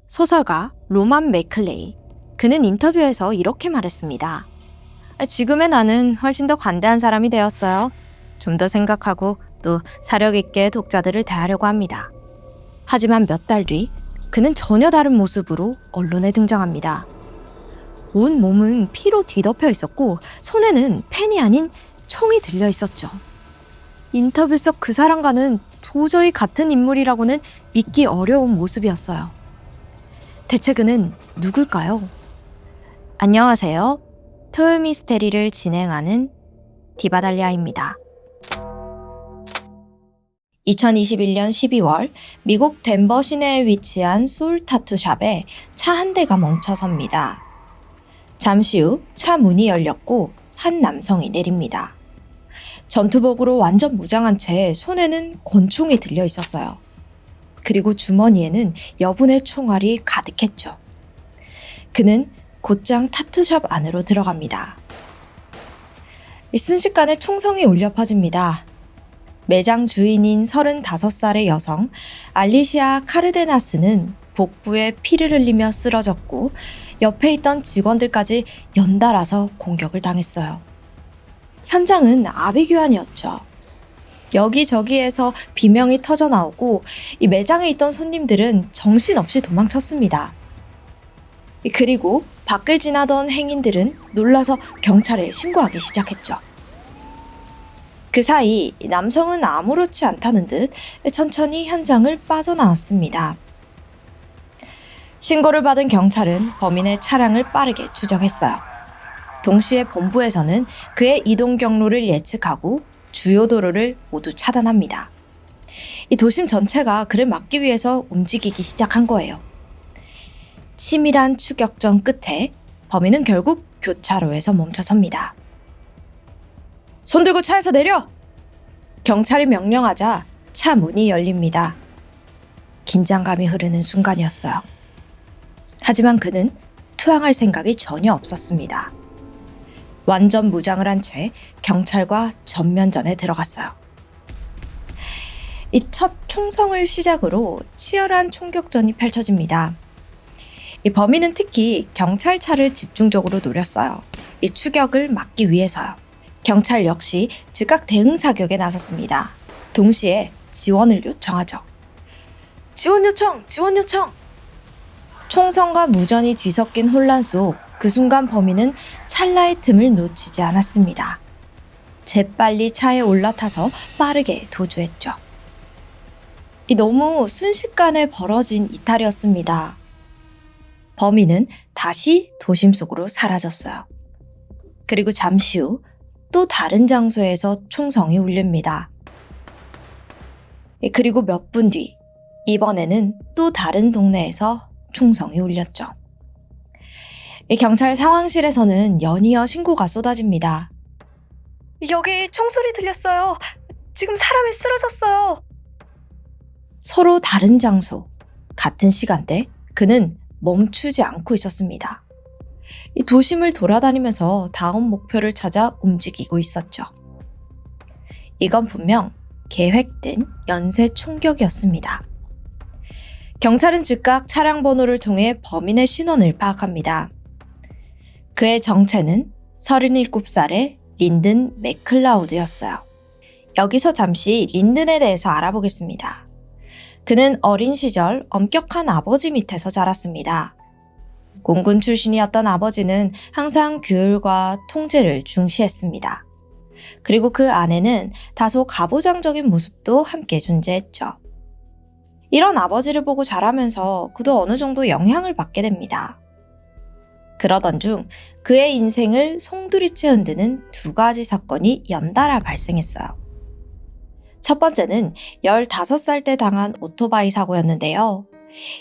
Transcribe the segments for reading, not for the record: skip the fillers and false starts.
소설가 로만 맥클레이. 그는 인터뷰에서 이렇게 말했습니다. 지금의 나는 훨씬 더 관대한 사람이 되었어요. 좀 더 생각하고 또 사력 있게 독자들을 대하려고 합니다. 하지만 몇 달 뒤 그는 전혀 다른 모습으로 언론에 등장합니다. 온 몸은 피로 뒤덮여 있었고 손에는 펜이 아닌 총이 들려 있었죠. 인터뷰 속 그 사람과는 도저히 같은 인물이라고는 믿기 어려운 모습이었어요. 대체 그는 누굴까요? 안녕하세요. 토요미스테리를 진행하는 디바달리아입니다. 2021년 12월 미국 덴버 시내에 위치한 소울 타투샵에 차 한 대가 멈춰섭니다. 잠시 후 차 문이 열렸고 한 남성이 내립니다. 전투복으로 완전 무장한 채 손에는 권총이 들려 있었어요. 그리고 주머니에는 여분의 총알이 가득했죠. 그는 곧장 타투샵 안으로 들어갑니다. 순식간에 총성이 울려 퍼집니다. 매장 주인인 35살의 여성 알리시아 카르데나스는 복부에 피를 흘리며 쓰러졌고 옆에 있던 직원들까지 연달아서 공격을 당했어요. 현장은 아비규환이었죠. 여기저기에서 비명이 터져 나오고 이 매장에 있던 손님들은 정신없이 도망쳤습니다. 그리고 밖을 지나던 행인들은 놀라서 경찰에 신고하기 시작했죠. 그 사이 남성은 아무렇지 않다는 듯 천천히 현장을 빠져나왔습니다. 신고를 받은 경찰은 범인의 차량을 빠르게 추적했어요. 동시에 본부에서는 그의 이동 경로를 예측하고 주요 도로를 모두 차단합니다. 이 도심 전체가 그를 막기 위해서 움직이기 시작한 거예요. 치밀한 추격전 끝에 범인은 결국 교차로에서 멈춰섭니다. 손 들고 차에서 내려! 경찰이 명령하자 차 문이 열립니다. 긴장감이 흐르는 순간이었어요. 하지만 그는 투항할 생각이 전혀 없었습니다. 완전 무장을 한 채 경찰과 전면전에 들어갔어요. 이 첫 총성을 시작으로 치열한 총격전이 펼쳐집니다. 이 범인은 특히 경찰차를 집중적으로 노렸어요. 이 추격을 막기 위해서요. 경찰 역시 즉각 대응 사격에 나섰습니다. 동시에 지원을 요청하죠. 지원 요청! 지원 요청! 총성과 무전이 뒤섞인 혼란 속 그 순간 범인은 찰나의 틈을 놓치지 않았습니다. 재빨리 차에 올라타서 빠르게 도주했죠. 이 너무 순식간에 벌어진 이탈이었습니다. 범인은 다시 도심 속으로 사라졌어요. 그리고 잠시 후 또 다른 장소에서 총성이 울립니다. 그리고 몇 분 뒤 이번에는 또 다른 동네에서 총성이 울렸죠. 경찰 상황실에서는 연이어 신고가 쏟아집니다. 여기 총소리 들렸어요. 지금 사람이 쓰러졌어요. 서로 다른 장소, 같은 시간대 그는 멈추지 않고 있었습니다. 이 도심을 돌아다니면서 다음 목표를 찾아 움직이고 있었죠. 이건 분명 계획된 연쇄 총격이었습니다. 경찰은 즉각 차량 번호를 통해 범인의 신원을 파악합니다. 그의 정체는 37살의 린든 맥클라우드였어요. 여기서 잠시 린든에 대해서 알아보겠습니다. 그는 어린 시절 엄격한 아버지 밑에서 자랐습니다. 공군 출신이었던 아버지는 항상 규율과 통제를 중시했습니다. 그리고 그 안에는 다소 가부장적인 모습도 함께 존재했죠. 이런 아버지를 보고 자라면서 그도 어느 정도 영향을 받게 됩니다. 그러던 중 그의 인생을 송두리째 흔드는 두 가지 사건이 연달아 발생했어요. 첫 번째는 15살 때 당한 오토바이 사고였는데요.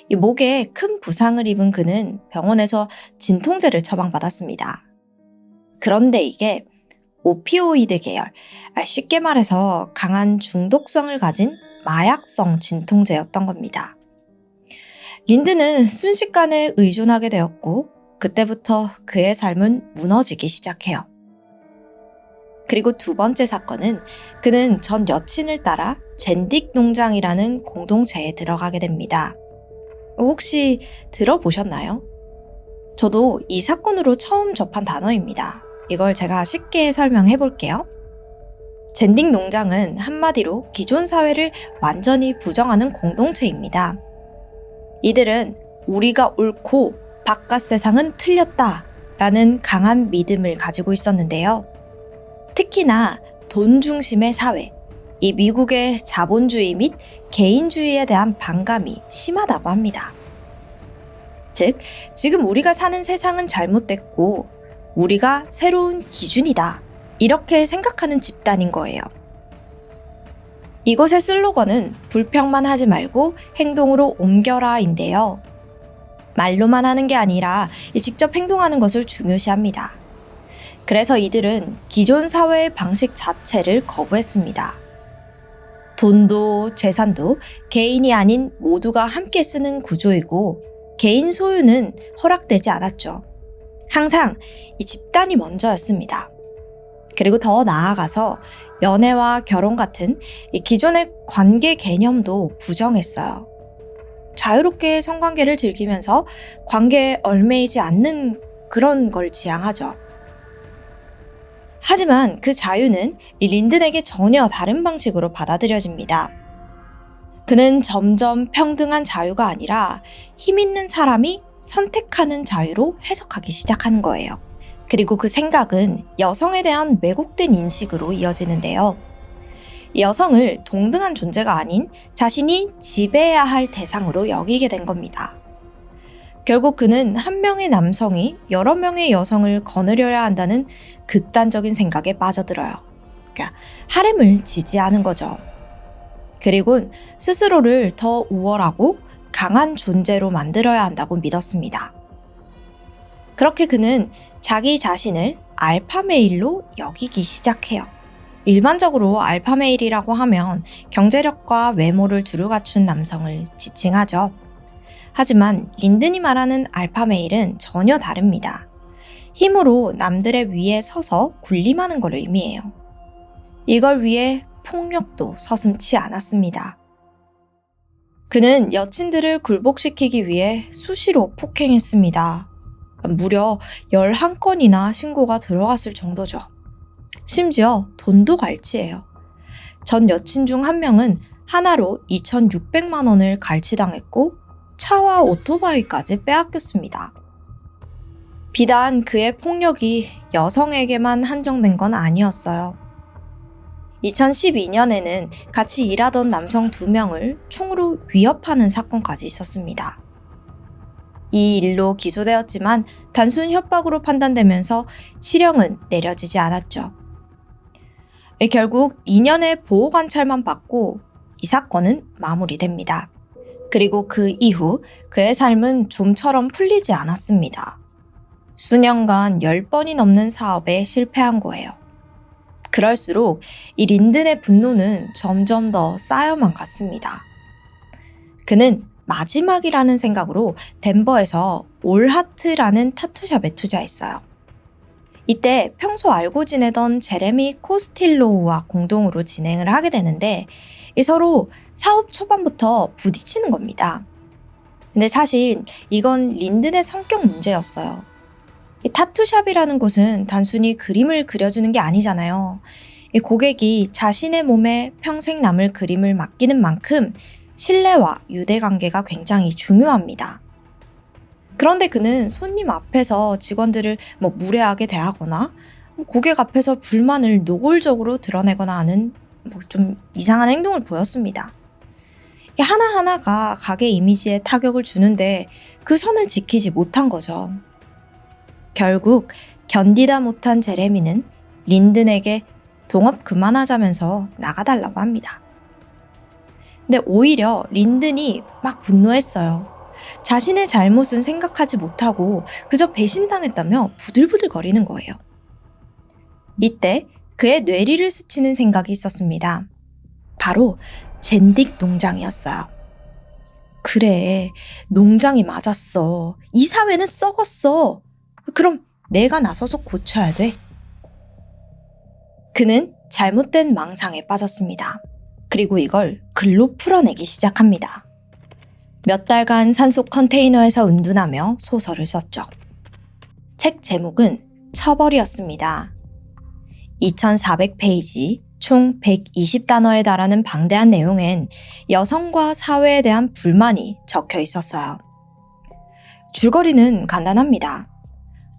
이 목에 큰 부상을 입은 그는 병원에서 진통제를 처방받았습니다. 그런데 이게 오피오이드 계열, 쉽게 말해서 강한 중독성을 가진 마약성 진통제였던 겁니다. 린드는 순식간에 의존하게 되었고 그때부터 그의 삶은 무너지기 시작해요. 그리고 두 번째 사건은 그는 전 여친을 따라 젠딕 농장이라는 공동체에 들어가게 됩니다. 혹시 들어보셨나요? 저도 이 사건으로 처음 접한 단어입니다. 이걸 제가 쉽게 설명해 볼게요. 젠딩 농장은 한마디로 기존 사회를 완전히 부정하는 공동체입니다. 이들은 우리가 옳고 바깥 세상은 틀렸다 라는 강한 믿음을 가지고 있었는데요. 특히나 돈 중심의 사회, 이 미국의 자본주의 및 개인주의에 대한 반감이 심하다고 합니다. 즉, 지금 우리가 사는 세상은 잘못됐고 우리가 새로운 기준이다. 이렇게 생각하는 집단인 거예요. 이곳의 슬로건은 불평만 하지 말고 행동으로 옮겨라인데요. 말로만 하는 게 아니라 직접 행동하는 것을 중요시합니다. 그래서 이들은 기존 사회의 방식 자체를 거부했습니다. 돈도 재산도 개인이 아닌 모두가 함께 쓰는 구조이고 개인 소유는 허락되지 않았죠. 항상 이 집단이 먼저였습니다. 그리고 더 나아가서 연애와 결혼 같은 이 기존의 관계 개념도 부정했어요. 자유롭게 성관계를 즐기면서 관계에 얽매이지 않는 그런 걸 지향하죠. 하지만 그 자유는 이 린든에게 전혀 다른 방식으로 받아들여집니다. 그는 점점 평등한 자유가 아니라 힘 있는 사람이 선택하는 자유로 해석하기 시작하는 거예요. 그리고 그 생각은 여성에 대한 왜곡된 인식으로 이어지는데요. 여성을 동등한 존재가 아닌 자신이 지배해야 할 대상으로 여기게 된 겁니다. 결국 그는 한 명의 남성이 여러 명의 여성을 거느려야 한다는 극단적인 생각에 빠져들어요. 그러니까 하렘을 지지하는 거죠. 그리고는 스스로를 더 우월하고 강한 존재로 만들어야 한다고 믿었습니다. 그렇게 그는 자기 자신을 알파메일로 여기기 시작해요. 일반적으로 알파메일이라고 하면 경제력과 외모를 두루 갖춘 남성을 지칭하죠. 하지만 린든이 말하는 알파메일은 전혀 다릅니다. 힘으로 남들의 위에 서서 군림하는 걸 의미해요. 이걸 위해 폭력도 서슴지 않았습니다. 그는 여친들을 굴복시키기 위해 수시로 폭행했습니다. 무려 11건이나 신고가 들어갔을 정도죠. 심지어 돈도 갈취해요. 전 여친 중 한 명은 하나로 2,600만 원을 갈취당했고 차와 오토바이까지 빼앗겼습니다. 비단 그의 폭력이 여성에게만 한정된 건 아니었어요. 2012년에는 같이 일하던 남성 2명을 총으로 위협하는 사건까지 있었습니다. 이 일로 기소되었지만 단순 협박으로 판단되면서 실형은 내려지지 않았죠. 결국 2년의 보호관찰만 받고 이 사건은 마무리됩니다. 그리고 그 이후 그의 삶은 좀처럼 풀리지 않았습니다. 수년간 10번이 넘는 사업에 실패한 거예요. 그럴수록 이 린든의 분노는 점점 더 쌓여만 갔습니다. 그는 마지막이라는 생각으로 덴버에서 올하트라는 타투샵에 투자했어요. 이때 평소 알고 지내던 제레미 코스틸로우와 공동으로 진행을 하게 되는데 서로 사업 초반부터 부딪히는 겁니다. 근데 사실 이건 린든의 성격 문제였어요. 이 타투샵이라는 곳은 단순히 그림을 그려주는 게 아니잖아요. 이 고객이 자신의 몸에 평생 남을 그림을 맡기는 만큼 신뢰와 유대관계가 굉장히 중요합니다. 그런데 그는 손님 앞에서 직원들을 무례하게 대하거나 고객 앞에서 불만을 노골적으로 드러내거나 하는 좀 이상한 행동을 보였습니다. 하나하나가 가게 이미지에 타격을 주는데 그 선을 지키지 못한 거죠. 결국 견디다 못한 제레미는 린든에게 동업 그만하자면서 나가달라고 합니다. 근데 오히려 린든이 막 분노했어요. 자신의 잘못은 생각하지 못하고 그저 배신당했다며 부들부들거리는 거예요. 이때 그의 뇌리를 스치는 생각이 있었습니다. 바로 젠딩 농장이었어요. 그래, 농장이 맞았어. 이 사회는 썩었어. 그럼 내가 나서서 고쳐야 돼. 그는 잘못된 망상에 빠졌습니다. 그리고 이걸 글로 풀어내기 시작합니다. 몇 달간 산속 컨테이너에서 은둔하며 소설을 썼죠. 책 제목은 처벌이었습니다. 2400페이지, 총 120단어에 달하는 방대한 내용엔 여성과 사회에 대한 불만이 적혀 있었어요. 줄거리는 간단합니다.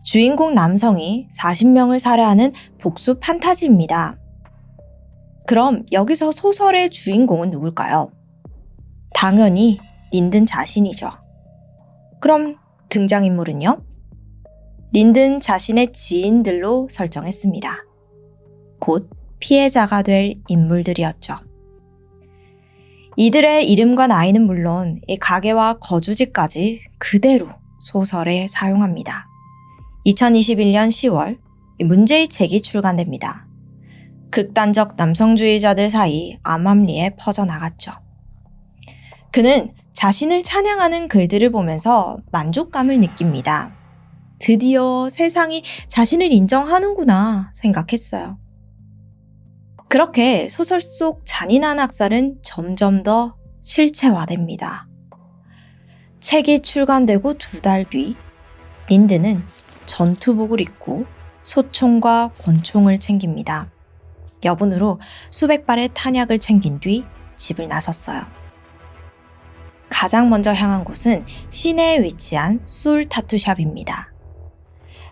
주인공 남성이 40명을 살해하는 복수 판타지입니다. 그럼 여기서 소설의 주인공은 누굴까요? 당연히 린든 자신이죠. 그럼 등장인물은요? 린든 자신의 지인들로 설정했습니다. 곧 피해자가 될 인물들이었죠. 이들의 이름과 나이는 물론 이 가게와 거주지까지 그대로 소설에 사용합니다. 2021년 10월 문제의 책이 출간됩니다. 극단적 남성주의자들 사이 암암리에 퍼져나갔죠. 그는 자신을 찬양하는 글들을 보면서 만족감을 느낍니다. 드디어 세상이 자신을 인정하는구나 생각했어요. 그렇게 소설 속 잔인한 학살은 점점 더 실체화됩니다. 책이 출간되고 2달 뒤 린든은 전투복을 입고 소총과 권총을 챙깁니다. 여분으로 수백 발의 탄약을 챙긴 뒤 집을 나섰어요. 가장 먼저 향한 곳은 시내에 위치한 솔 타투샵입니다.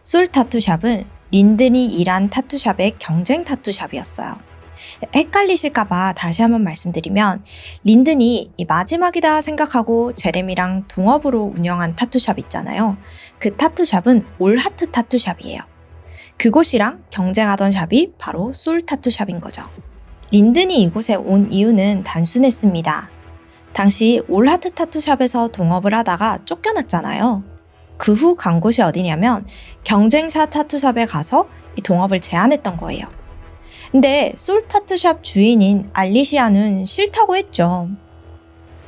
솔 타투샵은 린든이 일한 타투샵의 경쟁 타투샵이었어요. 헷갈리실까봐 다시 한번 말씀드리면 린든이 이 마지막이다 생각하고 제레미랑 동업으로 운영한 타투샵 있잖아요. 그 타투샵은 올하트 타투샵이에요. 그곳이랑 경쟁하던 샵이 바로 솔 타투샵인 거죠. 린든이 이곳에 온 이유는 단순했습니다. 당시 올하트 타투샵에서 동업을 하다가 쫓겨났잖아요. 그 후 간 곳이 어디냐면 경쟁사 타투샵에 가서 이 동업을 제안했던 거예요. 근데 솔 타투샵 주인인 알리시아는 싫다고 했죠.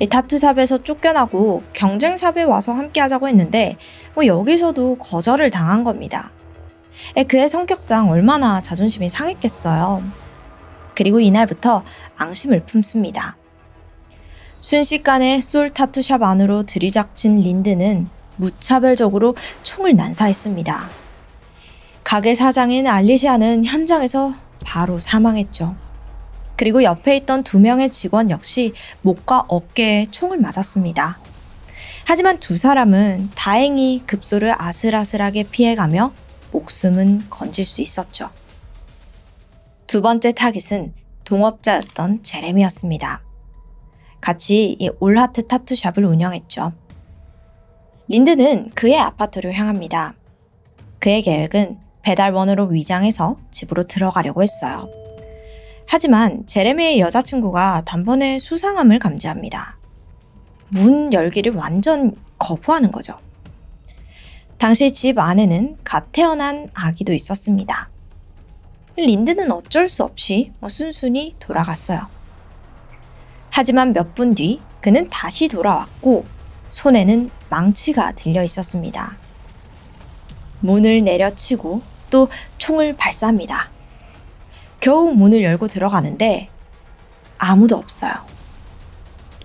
이 타투샵에서 쫓겨나고 경쟁샵에 와서 함께 하자고 했는데 여기서도 거절을 당한 겁니다. 그의 성격상 얼마나 자존심이 상했겠어요. 그리고 이날부터 앙심을 품습니다. 순식간에 솔 타투샵 안으로 들이닥친 린든은 무차별적으로 총을 난사했습니다. 가게 사장인 알리시아는 현장에서 바로 사망했죠. 그리고 옆에 있던 2명의 직원 역시 목과 어깨에 총을 맞았습니다. 하지만 2사람은 다행히 급소를 아슬아슬하게 피해가며 목숨은 건질 수 있었죠. 2번째 타깃은 동업자였던 제레미였습니다. 같이 이 올하트 타투샵을 운영했죠. 린든은 그의 아파트로 향합니다. 그의 계획은 배달원으로 위장해서 집으로 들어가려고 했어요. 하지만 제레미의 여자친구가 단번에 수상함을 감지합니다. 문 열기를 완전 거부하는 거죠. 당시 집 안에는 갓 태어난 아기도 있었습니다. 린든은 어쩔 수 없이 순순히 돌아갔어요. 하지만 몇 분 뒤 그는 다시 돌아왔고 손에는 망치가 들려 있었습니다. 문을 내려치고 또 총을 발사합니다. 겨우 문을 열고 들어가는데 아무도 없어요.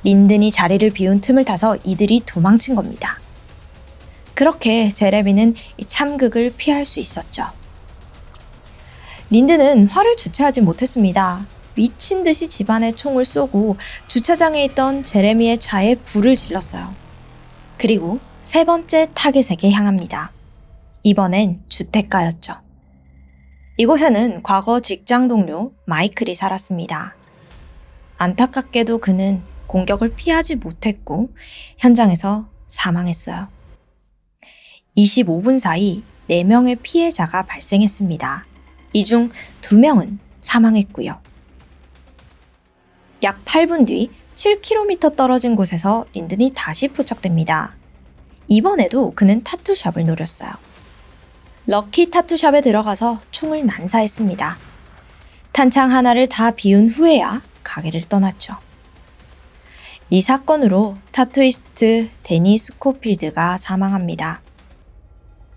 린든이 자리를 비운 틈을 타서 이들이 도망친 겁니다. 그렇게 제레미는 이 참극을 피할 수 있었죠. 린든은 화를 주체하지 못했습니다. 미친 듯이 집안에 총을 쏘고 주차장에 있던 제레미의 차에 불을 질렀어요. 그리고 3번째 타겟에게 향합니다. 이번엔 주택가였죠. 이곳에는 과거 직장 동료 마이클이 살았습니다. 안타깝게도 그는 공격을 피하지 못했고 현장에서 사망했어요. 25분 사이 4명의 피해자가 발생했습니다. 이 중 2명은 사망했고요. 약 8분 뒤 7km 떨어진 곳에서 린든이 다시 포착됩니다. 이번에도 그는 타투샵을 노렸어요. 럭키 타투샵에 들어가서 총을 난사했습니다. 탄창 하나를 다 비운 후에야 가게를 떠났죠. 이 사건으로 타투이스트 데니 스코필드가 사망합니다.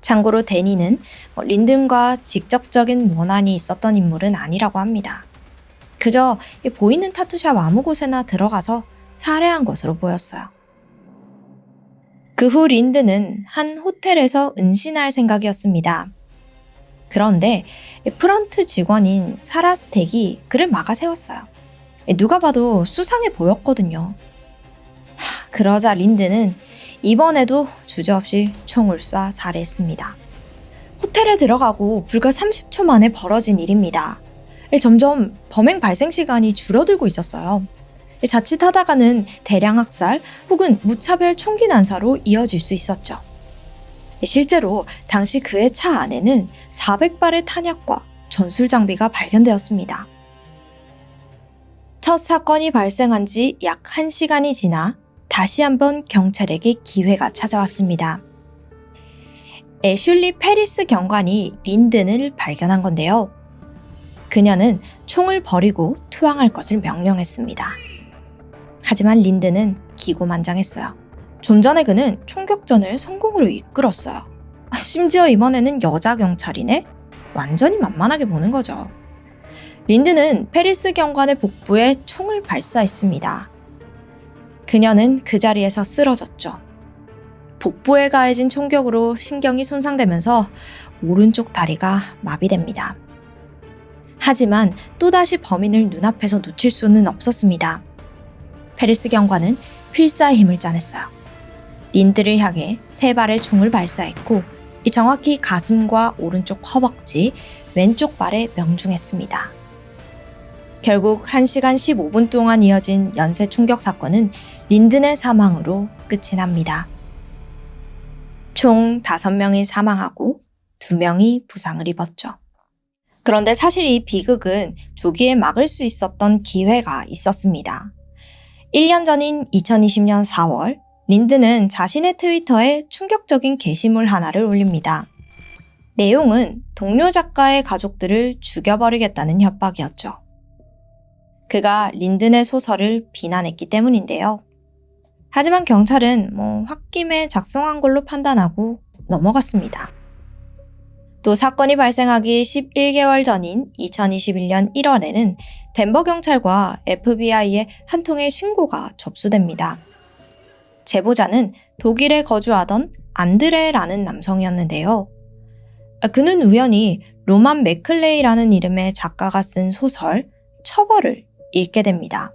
참고로 데니는 린든과 직접적인 원한이 있었던 인물은 아니라고 합니다. 그저 보이는 타투샵 아무 곳에나 들어가서 살해한 것으로 보였어요. 그 후 린드는 한 호텔에서 은신할 생각이었습니다. 그런데 프런트 직원인 사라 스택이 그를 막아세웠어요. 누가 봐도 수상해 보였거든요. 그러자 린드는 이번에도 주저없이 총을 쏴 살해했습니다. 호텔에 들어가고 불과 30초 만에 벌어진 일입니다. 점점 범행 발생 시간이 줄어들고 있었어요. 자칫하다가는 대량 학살 혹은 무차별 총기 난사로 이어질 수 있었죠. 실제로 당시 그의 차 안에는 400발의 탄약과 전술 장비가 발견되었습니다. 첫 사건이 발생한 지 약 1시간이 지나 다시 한번 경찰에게 기회가 찾아왔습니다. 애슐리 페리스 경관이 린든을 발견한 건데요. 그녀는 총을 버리고 투항할 것을 명령했습니다. 하지만 린든은 기고만장했어요. 좀 전에 그는 총격전을 성공으로 이끌었어요. 심지어 이번에는 여자 경찰이네? 완전히 만만하게 보는 거죠. 린드는 페리스 경관의 복부에 총을 발사했습니다. 그녀는 그 자리에서 쓰러졌죠. 복부에 가해진 총격으로 신경이 손상되면서 오른쪽 다리가 마비됩니다. 하지만 또다시 범인을 눈앞에서 놓칠 수는 없었습니다. 페리스 경관은 필사의 힘을 짜냈어요. 린드를 향해 3발의 총을 발사했고 정확히 가슴과 오른쪽 허벅지, 왼쪽 발에 명중했습니다. 결국 1시간 15분 동안 이어진 연쇄 총격 사건은 린든의 사망으로 끝이 납니다. 총 5명이 사망하고 2명이 부상을 입었죠. 그런데 사실 이 비극은 조기에 막을 수 있었던 기회가 있었습니다. 1년 전인 2020년 4월, 린드는 자신의 트위터에 충격적인 게시물 하나를 올립니다. 내용은 동료 작가의 가족들을 죽여버리겠다는 협박이었죠. 그가 린든의 소설을 비난했기 때문인데요. 하지만 경찰은 홧김에 작성한 걸로 판단하고 넘어갔습니다. 또 사건이 발생하기 11개월 전인 2021년 1월에는 덴버 경찰과 FBI의 한 통의 신고가 접수됩니다. 제보자는 독일에 거주하던 안드레라는 남성이었는데요. 그는 우연히 로만 맥클레이라는 이름의 작가가 쓴 소설 처벌을 읽게 됩니다.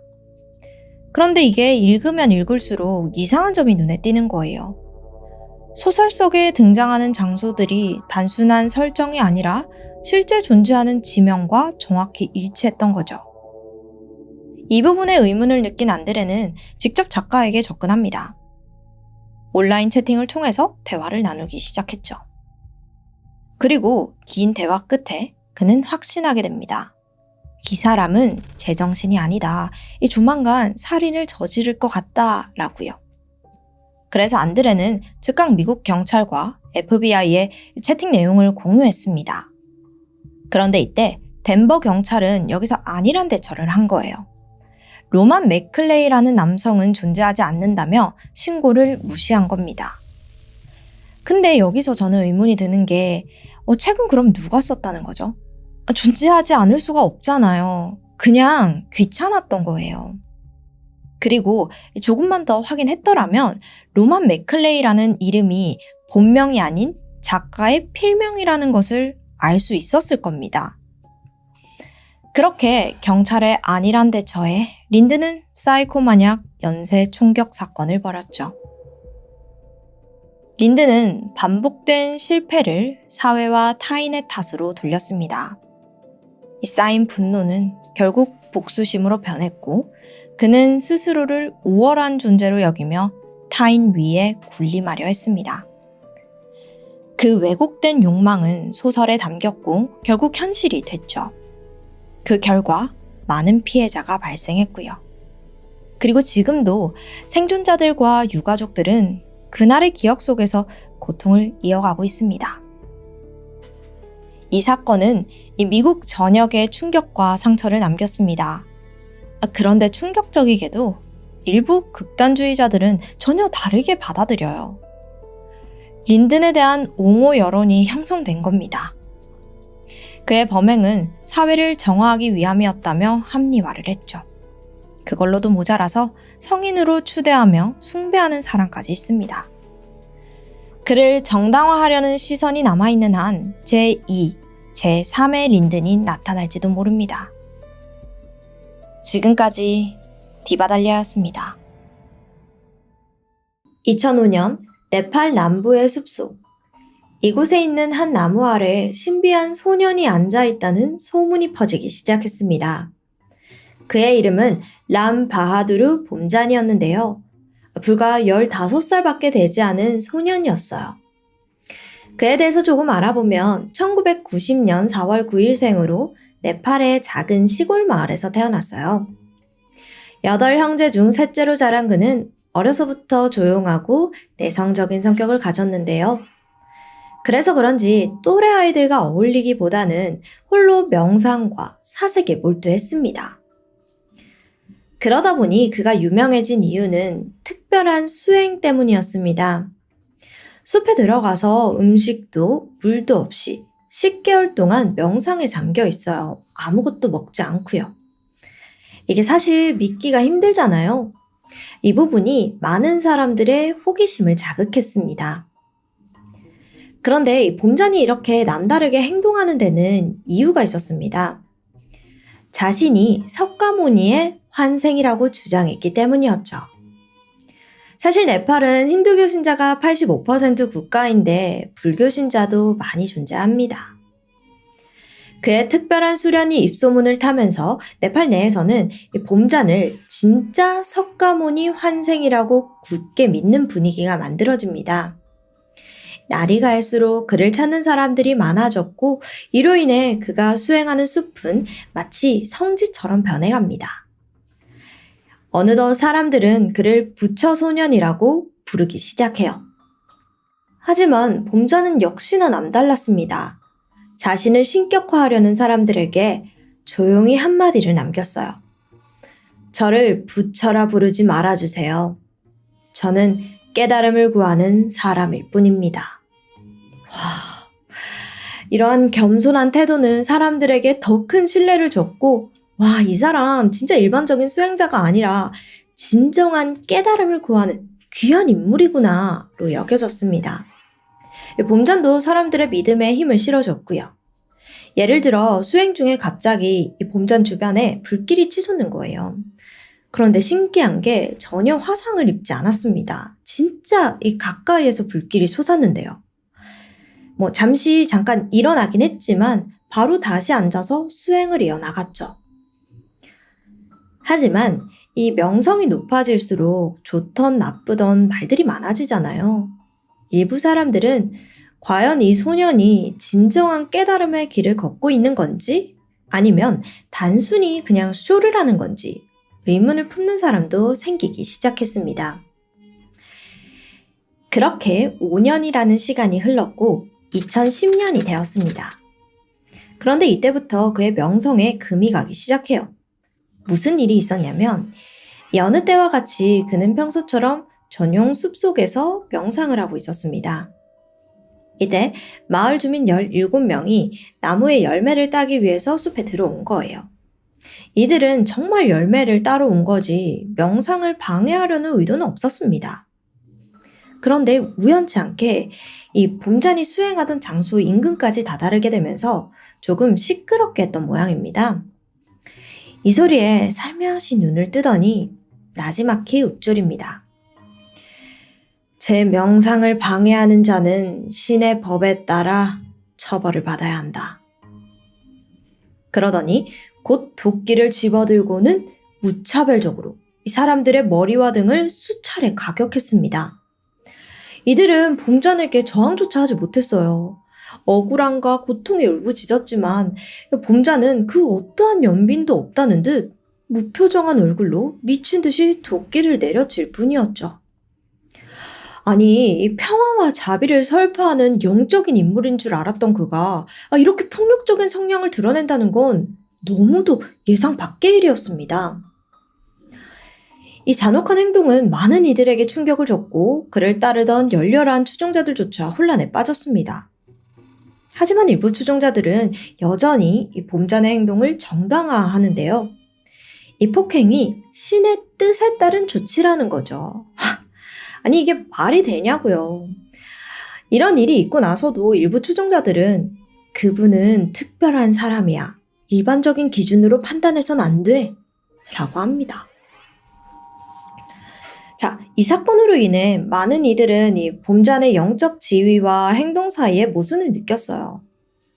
그런데 이게 읽으면 읽을수록 이상한 점이 눈에 띄는 거예요. 소설 속에 등장하는 장소들이 단순한 설정이 아니라 실제 존재하는 지명과 정확히 일치했던 거죠. 이 부분에 의문을 느낀 안드레는 직접 작가에게 접근합니다. 온라인 채팅을 통해서 대화를 나누기 시작했죠. 그리고 긴 대화 끝에 그는 확신하게 됩니다. 이 사람은 제정신이 아니다. 조만간 살인을 저지를 것 같다라고요. 그래서 안드레는 즉각 미국 경찰과 FBI의 채팅 내용을 공유했습니다. 그런데 이때 덴버 경찰은 여기서 안일한 대처를 한 거예요. 로만 맥클레이라는 남성은 존재하지 않는다며 신고를 무시한 겁니다. 근데 여기서 저는 의문이 드는 게 책은 그럼 누가 썼다는 거죠? 존재하지 않을 수가 없잖아요. 그냥 귀찮았던 거예요. 그리고 조금만 더 확인했더라면 로만 맥클레이라는 이름이 본명이 아닌 작가의 필명이라는 것을 알 수 있었을 겁니다. 그렇게 경찰의 안일한 대처에 린드는 사이코 마냥 연쇄 총격 사건을 벌였죠. 린드는 반복된 실패를 사회와 타인의 탓으로 돌렸습니다. 이 쌓인 분노는 결국 복수심으로 변했고 그는 스스로를 우월한 존재로 여기며 타인 위에 군림하려 했습니다. 그 왜곡된 욕망은 소설에 담겼고 결국 현실이 됐죠. 그 결과 많은 피해자가 발생했고요. 그리고 지금도 생존자들과 유가족들은 그날의 기억 속에서 고통을 이어가고 있습니다. 이 사건은 미국 전역에 충격과 상처를 남겼습니다. 그런데 충격적이게도 일부 극단주의자들은 전혀 다르게 받아들여요. 린든에 대한 옹호 여론이 형성된 겁니다. 그의 범행은 사회를 정화하기 위함이었다며 합리화를 했죠. 그걸로도 모자라서 성인으로 추대하며 숭배하는 사람까지 있습니다. 그를 정당화하려는 시선이 남아있는 한 제2, 제3의 린든이 나타날지도 모릅니다. 지금까지 디바달리아였습니다. 2005년 네팔 남부의 숲속. 이곳에 있는 한 나무 아래 신비한 소년이 앉아있다는 소문이 퍼지기 시작했습니다. 그의 이름은 람 바하두르 봄잔이었는데요. 불과 15살밖에 되지 않은 소년이었어요. 그에 대해서 조금 알아보면 1990년 4월 9일생으로 네팔의 작은 시골 마을에서 태어났어요. 8형제 중 셋째로 자란 그는 어려서부터 조용하고 내성적인 성격을 가졌는데요. 그래서 그런지 또래 아이들과 어울리기보다는 홀로 명상과 사색에 몰두했습니다. 그러다 보니 그가 유명해진 이유는 특별한 수행 때문이었습니다. 숲에 들어가서 음식도 물도 없이 10개월 동안 명상에 잠겨 있어요. 아무것도 먹지 않고요. 이게 사실 믿기가 힘들잖아요. 이 부분이 많은 사람들의 호기심을 자극했습니다. 그런데 이 봄잔이 이렇게 남다르게 행동하는 데는 이유가 있었습니다. 자신이 석가모니의 환생이라고 주장했기 때문이었죠. 사실 네팔은 힌두교 신자가 85% 국가인데 불교 신자도 많이 존재합니다. 그의 특별한 수련이 입소문을 타면서 네팔 내에서는 이 봄잔을 진짜 석가모니 환생이라고 굳게 믿는 분위기가 만들어집니다. 날이 갈수록 그를 찾는 사람들이 많아졌고 이로 인해 그가 수행하는 숲은 마치 성지처럼 변해갑니다. 어느덧 사람들은 그를 부처소년이라고 부르기 시작해요. 하지만 봄잔은 역시나 남달랐습니다. 자신을 신격화하려는 사람들에게 조용히 한마디를 남겼어요. 저를 부처라 부르지 말아주세요. 저는 깨달음을 구하는 사람일 뿐입니다. 이런 겸손한 태도는 사람들에게 더 큰 신뢰를 줬고 이 사람 진짜 일반적인 수행자가 아니라 진정한 깨달음을 구하는 귀한 인물이구나로 여겨졌습니다. 봄잔도 사람들의 믿음에 힘을 실어줬고요. 예를 들어 수행 중에 갑자기 이 봄잔 주변에 불길이 치솟는 거예요. 그런데 신기한 게 전혀 화상을 입지 않았습니다. 진짜 이 가까이에서 불길이 솟았는데요. 잠깐 일어나긴 했지만 바로 다시 앉아서 수행을 이어나갔죠. 하지만 이 명성이 높아질수록 좋던 나쁘던 말들이 많아지잖아요. 일부 사람들은 과연 이 소년이 진정한 깨달음의 길을 걷고 있는 건지 아니면 단순히 그냥 쇼를 하는 건지 의문을 품는 사람도 생기기 시작했습니다. 그렇게 5년이라는 시간이 흘렀고 2010년이 되었습니다. 그런데 이때부터 그의 명성에 금이 가기 시작해요. 무슨 일이 있었냐면 여느 때와 같이 그는 평소처럼 전용 숲속에서 명상을 하고 있었습니다. 이때 마을 주민 17명이 나무의 열매를 따기 위해서 숲에 들어온 거예요. 이들은 정말 열매를 따러 온 거지 명상을 방해하려는 의도는 없었습니다. 그런데 우연치 않게 이 봄잔이 수행하던 장소 인근까지 다다르게 되면서 조금 시끄럽게 했던 모양입니다. 이 소리에 살며시 눈을 뜨더니 나지막히 읊조립니다. 제 명상을 방해하는 자는 신의 법에 따라 처벌을 받아야 한다. 그러더니 곧 도끼를 집어들고는 무차별적으로 이 사람들의 머리와 등을 수차례 가격했습니다. 이들은 봄잔에게 저항조차 하지 못했어요. 억울함과 고통에 울부짖었지만 봄잔은 그 어떠한 연민도 없다는 듯 무표정한 얼굴로 미친 듯이 도끼를 내려칠 뿐이었죠. 아니, 평화와 자비를 설파하는 영적인 인물인 줄 알았던 그가 이렇게 폭력적인 성향을 드러낸다는 건 너무도 예상 밖의 일이었습니다. 이 잔혹한 행동은 많은 이들에게 충격을 줬고 그를 따르던 열렬한 추종자들조차 혼란에 빠졌습니다. 하지만 일부 추종자들은 여전히 이 봄잔의 행동을 정당화하는데요. 이 폭행이 신의 뜻에 따른 조치라는 거죠. 아니 이게 말이 되냐고요. 이런 일이 있고 나서도 일부 추종자들은 그분은 특별한 사람이야. 일반적인 기준으로 판단해선 안 돼. 라고 합니다. 자, 이 사건으로 인해 많은 이들은 이 봄잔의 영적 지위와 행동 사이에 모순을 느꼈어요.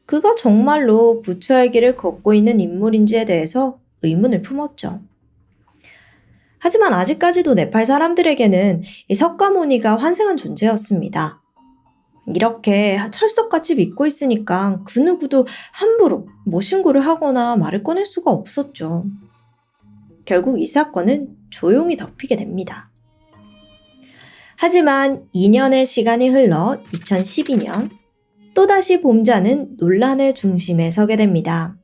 그가 정말로 부처의 길을 걷고 있는 인물인지에 대해서 의문을 품었죠. 하지만 아직까지도 네팔 사람들에게는 이 석가모니가 환생한 존재였습니다. 이렇게 철석같이 믿고 있으니까 그 누구도 함부로 신고를 하거나 말을 꺼낼 수가 없었죠. 결국 이 사건은 조용히 덮이게 됩니다. 하지만 2년의 시간이 흘러 2012년 또다시 봄잔은 논란의 중심에 서게 됩니다.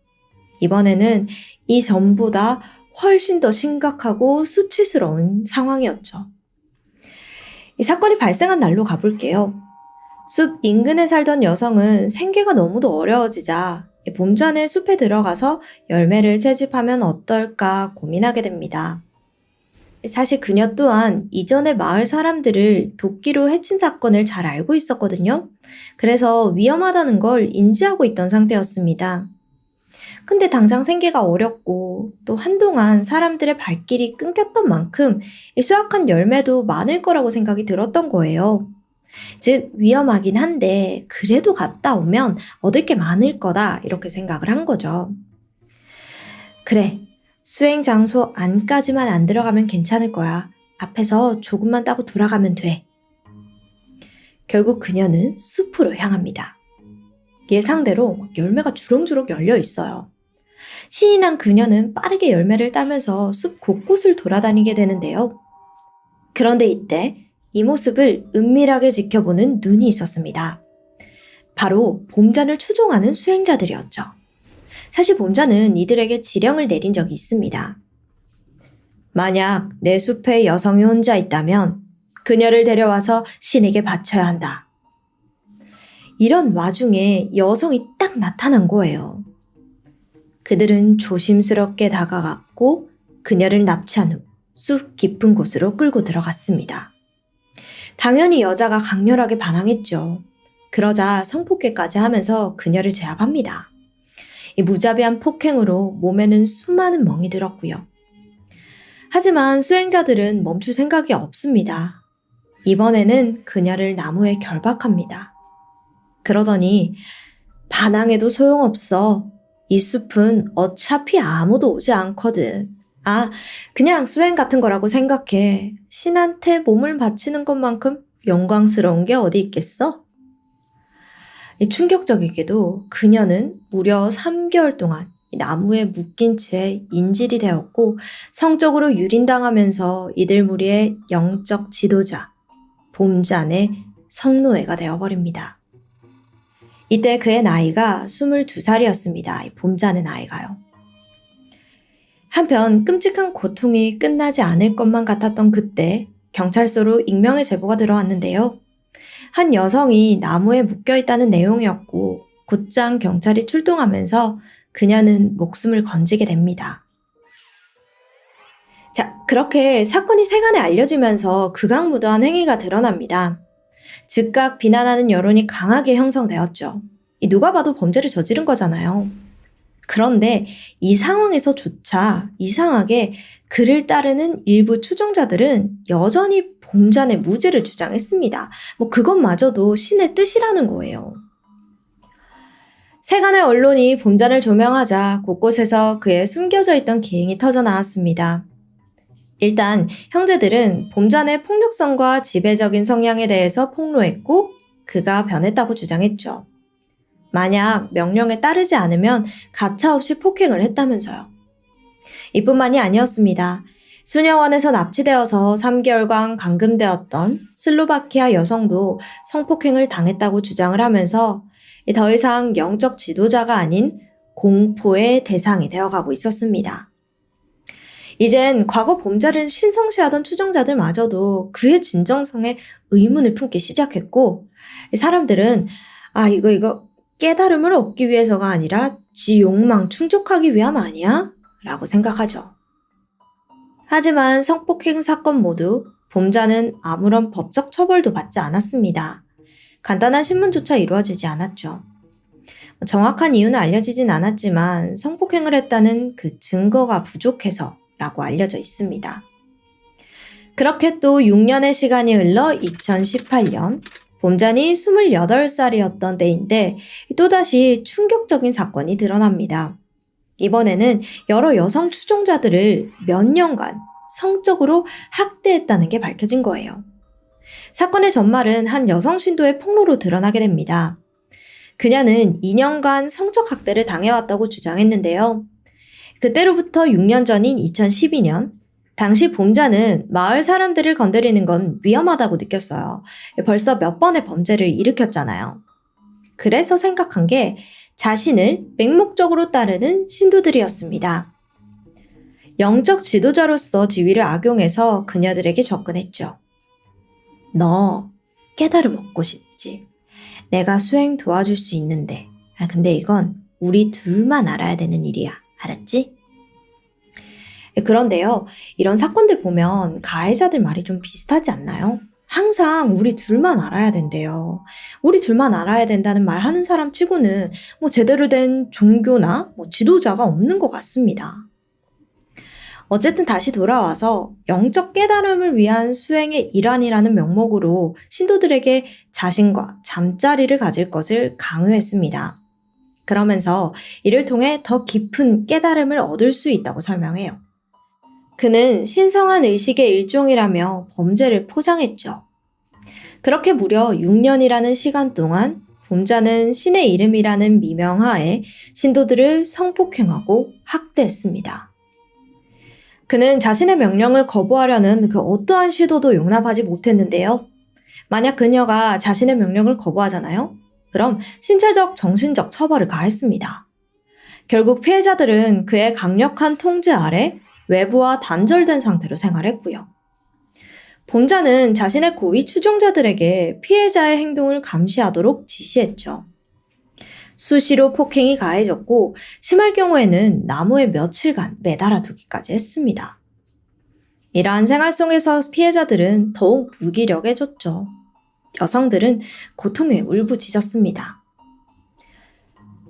이번에는 이 전보다 훨씬 더 심각하고 수치스러운 상황이었죠. 이 사건이 발생한 날로 가볼게요. 숲 인근에 살던 여성은 생계가 너무도 어려워지자 봄잔의 숲에 들어가서 열매를 채집하면 어떨까 고민하게 됩니다. 사실 그녀 또한 이전에 마을 사람들을 도끼로 해친 사건을 잘 알고 있었거든요. 그래서 위험하다는 걸 인지하고 있던 상태였습니다. 근데 당장 생계가 어렵고 또 한동안 사람들의 발길이 끊겼던 만큼 수확한 열매도 많을 거라고 생각이 들었던 거예요. 즉 위험하긴 한데 그래도 갔다 오면 얻을 게 많을 거다 이렇게 생각을 한 거죠. 그래, 수행 장소 안까지만 안 들어가면 괜찮을 거야. 앞에서 조금만 따고 돌아가면 돼. 결국 그녀는 숲으로 향합니다. 예상대로 열매가 주렁주렁 열려 있어요. 신이 난 그녀는 빠르게 열매를 따면서 숲 곳곳을 돌아다니게 되는데요. 그런데 이때 이 모습을 은밀하게 지켜보는 눈이 있었습니다. 바로 봄잔을 추종하는 수행자들이었죠. 사실 봄잔은 이들에게 지령을 내린 적이 있습니다. 만약 내 숲에 여성이 혼자 있다면 그녀를 데려와서 신에게 바쳐야 한다. 이런 와중에 여성이 딱 나타난 거예요. 그들은 조심스럽게 다가갔고 그녀를 납치한 후 숲 깊은 곳으로 끌고 들어갔습니다. 당연히 여자가 강렬하게 반항했죠. 그러자 성폭행까지 하면서 그녀를 제압합니다. 이 무자비한 폭행으로 몸에는 수많은 멍이 들었고요. 하지만 수행자들은 멈출 생각이 없습니다. 이번에는 그녀를 나무에 결박합니다. 그러더니 반항해도 소용없어. 이 숲은 어차피 아무도 오지 않거든. 그냥 수행 같은 거라고 생각해. 신한테 몸을 바치는 것만큼 영광스러운 게 어디 있겠어? 충격적이게도 그녀는 무려 3개월 동안 나무에 묶인 채 인질이 되었고 성적으로 유린당하면서 이들 무리의 영적 지도자, 봄잔의 성노예가 되어버립니다. 이때 그의 나이가 22살이었습니다. 봄잔의 나이가요. 한편 끔찍한 고통이 끝나지 않을 것만 같았던 그때 경찰서로 익명의 제보가 들어왔는데요. 한 여성이 나무에 묶여있다는 내용이었고 곧장 경찰이 출동하면서 그녀는 목숨을 건지게 됩니다. 자, 그렇게 사건이 세간에 알려지면서 극악무도한 행위가 드러납니다. 즉각 비난하는 여론이 강하게 형성되었죠. 누가 봐도 범죄를 저지른 거잖아요. 그런데 이 상황에서조차 이상하게 그를 따르는 일부 추종자들은 여전히 봄잔의 무죄를 주장했습니다. 그것마저도 신의 뜻이라는 거예요. 세간의 언론이 봄잔을 조명하자 곳곳에서 그의 숨겨져 있던 기행이 터져나왔습니다. 일단 형제들은 봄잔의 폭력성과 지배적인 성향에 대해서 폭로했고 그가 변했다고 주장했죠. 만약 명령에 따르지 않으면 가차없이 폭행을 했다면서요. 이뿐만이 아니었습니다. 수녀원에서 납치되어서 3개월간 감금되었던 슬로바키아 여성도 성폭행을 당했다고 주장을 하면서 더 이상 영적 지도자가 아닌 공포의 대상이 되어가고 있었습니다. 이젠 과거 봄잔을 신성시하던 추종자들마저도 그의 진정성에 의문을 품기 시작했고 사람들은 이거 깨달음을 얻기 위해서가 아니라 지 욕망 충족하기 위함 아니야? 라고 생각하죠. 하지만 성폭행 사건 모두 봄잔은 아무런 법적 처벌도 받지 않았습니다. 간단한 신문조차 이루어지지 않았죠. 정확한 이유는 알려지진 않았지만 성폭행을 했다는 그 증거가 부족해서라고 알려져 있습니다. 그렇게 또 6년의 시간이 흘러 2018년 봄잔이 28살이었던 때인데 또다시 충격적인 사건이 드러납니다. 이번에는 여러 여성 추종자들을 몇 년간 성적으로 학대했다는 게 밝혀진 거예요. 사건의 전말은 한 여성 신도의 폭로로 드러나게 됩니다. 그녀는 2년간 성적 학대를 당해왔다고 주장했는데요. 그때로부터 6년 전인 2012년, 당시 봄자는 마을 사람들을 건드리는 건 위험하다고 느꼈어요. 벌써 몇 번의 범죄를 일으켰잖아요. 그래서 생각한 게 자신을 맹목적으로 따르는 신도들이었습니다. 영적 지도자로서 지위를 악용해서 그녀들에게 접근했죠. 너 깨달음 얻고 싶지? 내가 수행 도와줄 수 있는데, 근데 이건 우리 둘만 알아야 되는 일이야. 알았지? 그런데요, 이런 사건들 보면 가해자들 말이 좀 비슷하지 않나요? 항상 우리 둘만 알아야 된대요. 우리 둘만 알아야 된다는 말 하는 사람 치고는 제대로 된 종교나 지도자가 없는 것 같습니다. 어쨌든 다시 돌아와서 영적 깨달음을 위한 수행의 일환이라는 명목으로 신도들에게 자신과 잠자리를 가질 것을 강요했습니다. 그러면서 이를 통해 더 깊은 깨달음을 얻을 수 있다고 설명해요. 그는 신성한 의식의 일종이라며 범죄를 포장했죠. 그렇게 무려 6년이라는 시간 동안 봄자는 신의 이름이라는 미명하에 신도들을 성폭행하고 학대했습니다. 그는 자신의 명령을 거부하려는 그 어떠한 시도도 용납하지 못했는데요. 만약 그녀가 자신의 명령을 거부하잖아요? 그럼 신체적, 정신적 처벌을 가했습니다. 결국 피해자들은 그의 강력한 통제 아래 외부와 단절된 상태로 생활했고요. 봄자는 자신의 고위 추종자들에게 피해자의 행동을 감시하도록 지시했죠. 수시로 폭행이 가해졌고 심할 경우에는 나무에 며칠간 매달아 두기까지 했습니다. 이러한 생활 속에서 피해자들은 더욱 무기력해졌죠. 여성들은 고통에 울부짖었습니다.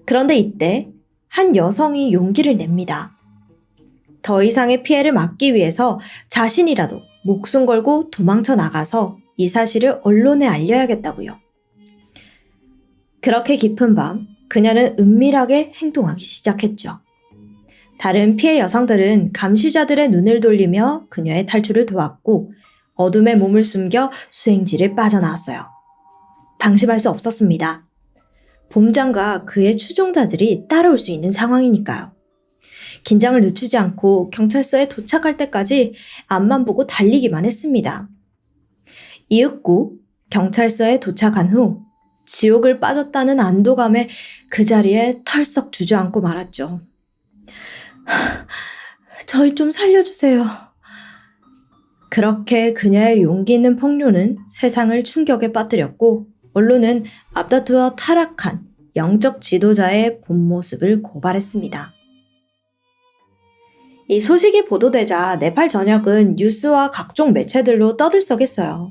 그런데 이때 한 여성이 용기를 냅니다. 더 이상의 피해를 막기 위해서 자신이라도 목숨 걸고 도망쳐 나가서 이 사실을 언론에 알려야겠다고요. 그렇게 깊은 밤 그녀는 은밀하게 행동하기 시작했죠. 다른 피해 여성들은 감시자들의 눈을 돌리며 그녀의 탈출을 도왔고 어둠에 몸을 숨겨 수행지를 빠져나왔어요. 방심할 수 없었습니다. 봄장과 그의 추종자들이 따라올 수 있는 상황이니까요. 긴장을 늦추지 않고 경찰서에 도착할 때까지 앞만 보고 달리기만 했습니다. 이윽고 경찰서에 도착한 후 지옥을 빠졌다는 안도감에 그 자리에 털썩 주저앉고 말았죠. 저희 좀 살려주세요. 그렇게 그녀의 용기 있는 폭로는 세상을 충격에 빠뜨렸고 언론은 앞다투어 타락한 영적 지도자의 본 모습을 고발했습니다. 이 소식이 보도되자 네팔 전역은 뉴스와 각종 매체들로 떠들썩했어요.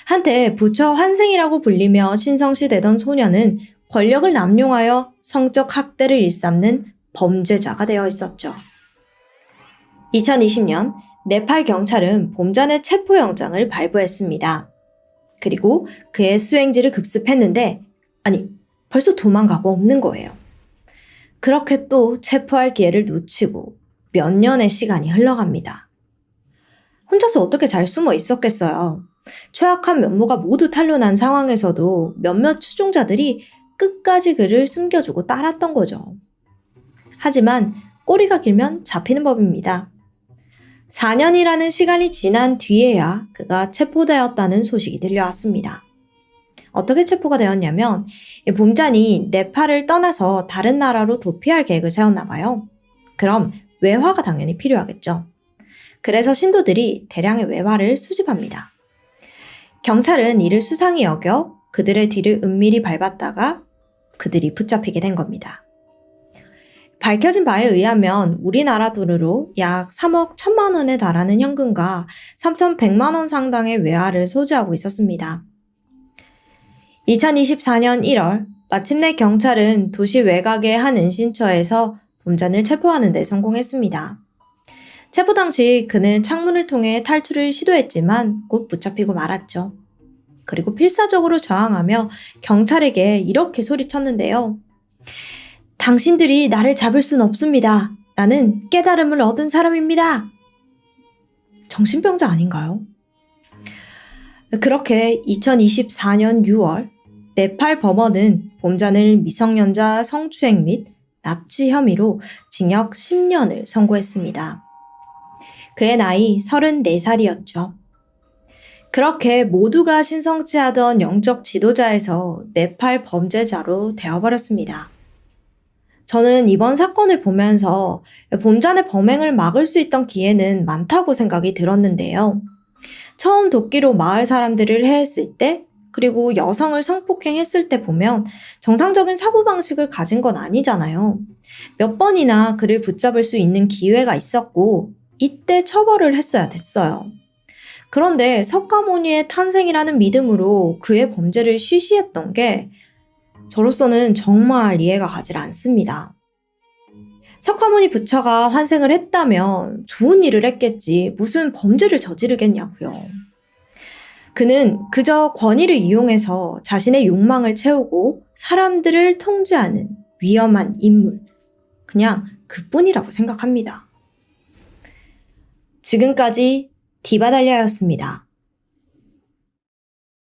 한때 부처 환생이라고 불리며 신성시되던 소녀는 권력을 남용하여 성적 학대를 일삼는 범죄자가 되어 있었죠. 2020년 네팔 경찰은 봄잔의 체포영장을 발부했습니다. 그리고 그의 수행지를 급습했는데 벌써 도망가고 없는 거예요. 그렇게 또 체포할 기회를 놓치고 몇 년의 시간이 흘러갑니다. 혼자서 어떻게 잘 숨어 있었겠어요. 최악한 면모가 모두 탄로난 상황에서도 몇몇 추종자들이 끝까지 그를 숨겨주고 따랐던 거죠. 하지만 꼬리가 길면 잡히는 법입니다. 4년이라는 시간이 지난 뒤에야 그가 체포되었다는 소식이 들려왔습니다. 어떻게 체포가 되었냐면 봄잔이 네팔을 떠나서 다른 나라로 도피할 계획을 세웠나 봐요. 그럼 외화가 당연히 필요하겠죠. 그래서 신도들이 대량의 외화를 수집합니다. 경찰은 이를 수상히 여겨 그들의 뒤를 은밀히 밟았다가 그들이 붙잡히게 된 겁니다. 밝혀진 바에 의하면 우리나라 돈으로 약 3억 1천만 원에 달하는 현금과 3,100만 원 상당의 외화를 소지하고 있었습니다. 2024년 1월, 마침내 경찰은 도시 외곽의 한 은신처에서 봄잔을 체포하는 데 성공했습니다. 체포 당시 그는 창문을 통해 탈출을 시도했지만 곧 붙잡히고 말았죠. 그리고 필사적으로 저항하며 경찰에게 이렇게 소리쳤는데요. 당신들이 나를 잡을 순 없습니다. 나는 깨달음을 얻은 사람입니다. 정신병자 아닌가요? 그렇게 2024년 6월, 네팔 법원은 봄잔을 미성년자 성추행 및 납치 혐의로 징역 10년을 선고했습니다. 그의 나이 34살이었죠. 그렇게 모두가 신성치하던 영적 지도자에서 네팔 범죄자로 되어버렸습니다. 저는 이번 사건을 보면서 봄잔의 범행을 막을 수 있던 기회는 많다고 생각이 들었는데요. 처음 도끼로 마을 사람들을 해했을 때, 그리고 여성을 성폭행했을 때 보면 정상적인 사고방식을 가진 건 아니잖아요. 몇 번이나 그를 붙잡을 수 있는 기회가 있었고, 이때 처벌을 했어야 됐어요. 그런데 석가모니의 탄생이라는 믿음으로 그의 범죄를 쉬쉬했던 게 저로서는 정말 이해가 가지 않습니다. 석가모니 부처가 환생을 했다면 좋은 일을 했겠지 무슨 범죄를 저지르겠냐고요. 그는 그저 권위를 이용해서 자신의 욕망을 채우고 사람들을 통제하는 위험한 인물, 그냥 그뿐이라고 생각합니다. 지금까지 디바달리아였습니다.